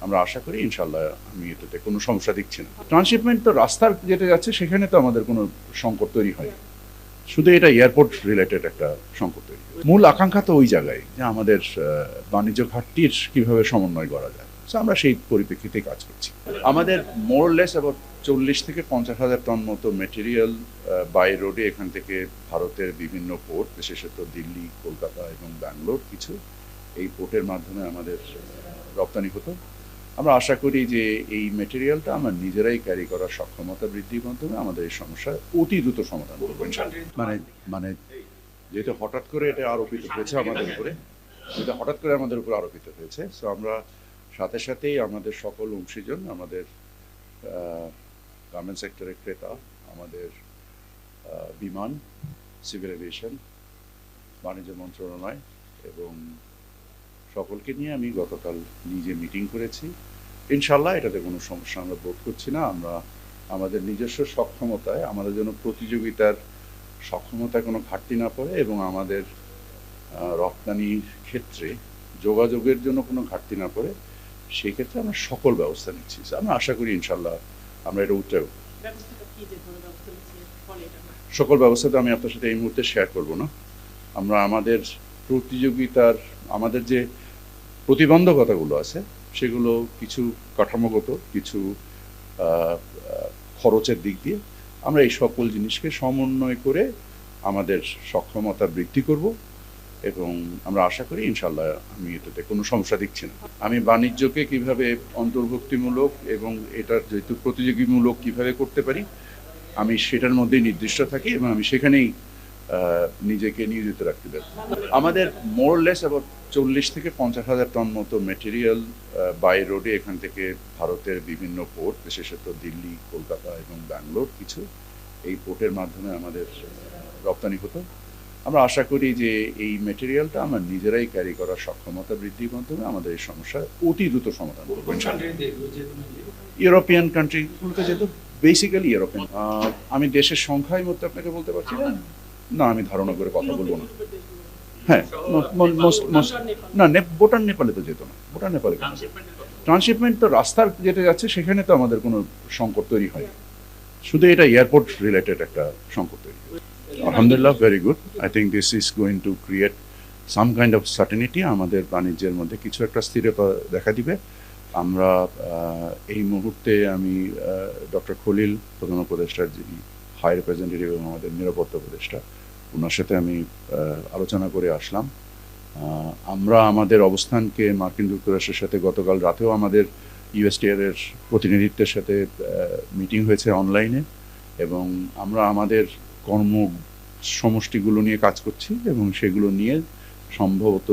আমরা আশা করি ইনশাল্লাহ আমি এটাতে কোনো সমস্যা দেখছি না। ট্রান্সশিপমেন্ট তো রাস্তার যেটা যাচ্ছে সেখানে তো আমাদের কোনো সংকট তৈরি হয়নি, শুধু এটা এয়ারপোর্ট রিলেটেড একটা সংকট তৈরি। মূল আকাঙ্ক্ষা তো ওই জায়গায় যে আমাদের বাণিজ্য ঘাটতির কিভাবে সমন্বয় করা যায়, তো আমরা সেই পরিপ্রেক্ষিতে কাজ করছি। আমাদের মোরলেস অ্যাবাউট 40 থেকে 50 হাজার টন মতো মেটেরিয়াল বাই রোডে এখান থেকে ভারতের বিভিন্ন পোর্ট, বিশেষত দিল্লি, কলকাতা এবং ব্যাঙ্গালোর কিছু এই পোর্টের মাধ্যমে আমাদের রপ্তানি হতো। আমরা আশা করি যে এই মেটেরিয়ালটা আমরা নিজেরাই ক্যারি করার সক্ষমতা বৃদ্ধির মাধ্যমে আমাদের এই সমস্যা অতি দ্রুত সমাধান করবো ইনশাআল্লাহ। মানে যেহেতু হঠাৎ করে এটা আরোপিত হয়েছে আমাদের উপরে, আরোপিত হয়েছে, সো আমরা সাথে সাথেই আমাদের সকল অংশীজন, আমাদের গার্মেন্ট সেক্টরের ক্রেতা, আমাদের বিমান, সিভিল এভিয়েশন, বাণিজ্য মন্ত্রণালয় এবং সকলকে নিয়ে আমি গতকাল নিজে মিটিং করেছি। ইনশাল্লাহ এটাতে কোনো সমস্যা আমরা বোধ করছি না। আমরা আমাদের নিজস্ব সক্ষমতায়, আমাদের জন্য প্রতিযোগিতার সক্ষমতায় কোনো ঘাটতি না পড়ে এবং আমাদের রপ্তানির ক্ষেত্রে যোগাযোগের জন্য কোনো ঘাটতি না পড়ে, সেই ক্ষেত্রে আমরা সকল ব্যবস্থা নিচ্ছি। আমরা আশা করি ইনশাল্লাহ আমরা এটা উঠতেও সকল ব্যবস্থা তো আমি আপনার সাথে এই মুহূর্তে শেয়ার করব না। আমরা আমাদের প্রতিযোগিতার, আমাদের যে প্রতিবন্ধকতাগুলো আছে সেগুলো কিছু কাঠামোগত, কিছু খরচের দিক দিয়ে আমরা এই সকল জিনিসকে সমন্বয় করে আমাদের সক্ষমতা বৃদ্ধি করব এবং আমরা আশা করি ইনশাল্লাহ আমি এটাতে কোনো সমস্যা দেখছি না। আমি বাণিজ্যকে কিভাবে অন্তর্ভুক্তিমূলক এবং এটার যেহেতু প্রতিযোগীমূলক কিভাবে করতে পারি আমি সেটার মধ্যেই নির্দিষ্ট থাকি এবং আমি সেখানেই নিজেকে নিয়োজিত রাখতে পারি। আমাদের মোরলেস অ্যাবাউট 40 থেকে 50 হাজার টন মতো মেটেরিয়াল বাই রোডে এখান থেকে ভারতের বিভিন্ন পোর্ট, বিশেষত দিল্লি, কলকাতা এবং ব্যাঙ্গালোর কিছু এই পোর্টের মাধ্যমে আমাদের রপ্তানি হতো। আমরা আশা করি যে এই মেটেরিয়ালটা আমরা নিজেরাই ক্যারি করার সক্ষমতা বৃদ্ধির মাধ্যমে আমাদের এই সমস্যা অতি দ্রুত সমাধান করবো ইনশাআল্লাহ। ইউরোপিয়ান কান্ট্রিগুলোতে যেহেতু বেসিক্যালি ইউরোপিয়ান, আমি দেশের সংখ্যায় মধ্যে আপনাকে বলতে পারছি না, আমি ধারণা করে কথা বলবো না। হ্যাঁ, না, ভুটান নেপালে তো যেত না। ভুটান নেপালে ট্রান্সশিপমেন্ট তো রাস্তার যেটা যাচ্ছে সেখানে তো আমাদের কোনো সংকট তৈরি হয়নি, শুধু এটা এয়ারপোর্ট রিলেটেড একটা সংকট তৈরি। আলহামদুলিল্লাহ, very good. I think this is going to create some kind of certainty, আমাদের বাণিজ্যের মধ্যে কিছু একটা স্থিরতা দেখা দিবে। আমরা এই মুহূর্তে আমি ডক্টর খলিল, প্রধান উপদেষ্টার যিনি হাই রিপ্রেজেন্টেটিভ এবং আমাদের নিরাপত্তা উপদেষ্টা, ওনার সাথে আমি আলোচনা করে আসলাম। আমরা আমাদের অবস্থানকে মার্কিন যুক্তরাষ্ট্রের সাথে গতকাল রাতেও আমাদের ইউএসটিআর-এর প্রতিনিধিত্বের সাথে মিটিং হয়েছে অনলাইনে এবং আমরা আমাদের কর্ম সমষ্টিগুলো নিয়ে কাজ করছি এবং সেগুলো নিয়ে সম্ভবত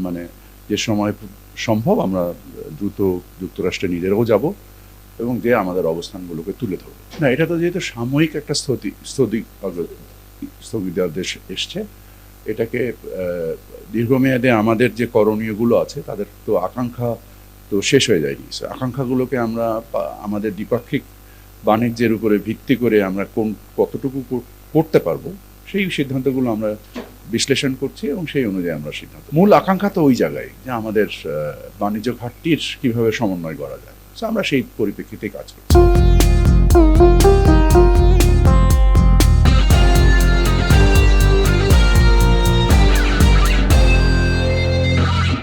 মানে যে সময় সম্ভব আমরা দ্রুত যুক্তরাষ্ট্রে নিজেরাও যাব এবং যে আমাদের অবস্থানগুলোকে তুলে ধরব। না, এটা তো যেহেতু সাময়িক একটা স্থগিতাদেশ এসছে, এটাকে দীর্ঘমেয়াদে আমাদের যে করণীয়গুলো আছে তাদের তো আকাঙ্ক্ষা তো শেষ হয়ে যায়নি। আকাঙ্ক্ষাগুলোকে আমরা আমাদের দ্বিপাক্ষিক বাণিজ্যের উপরে ভিত্তি করে আমরা কতটুকু করতে পারবো সেই সিদ্ধান্তগুলো আমরা বিশ্লেষণ করছি এবং সেই অনুযায়ী আমরা সিদ্ধান্ত। মূল আকাঙ্ক্ষা তো ওই জায়গায় যে আমাদের বাণিজ্য ঘাটতির কিভাবে সমন্বয় করা যায়, তো আমরা সেই পরিপ্রেক্ষিতে কাজ করছি।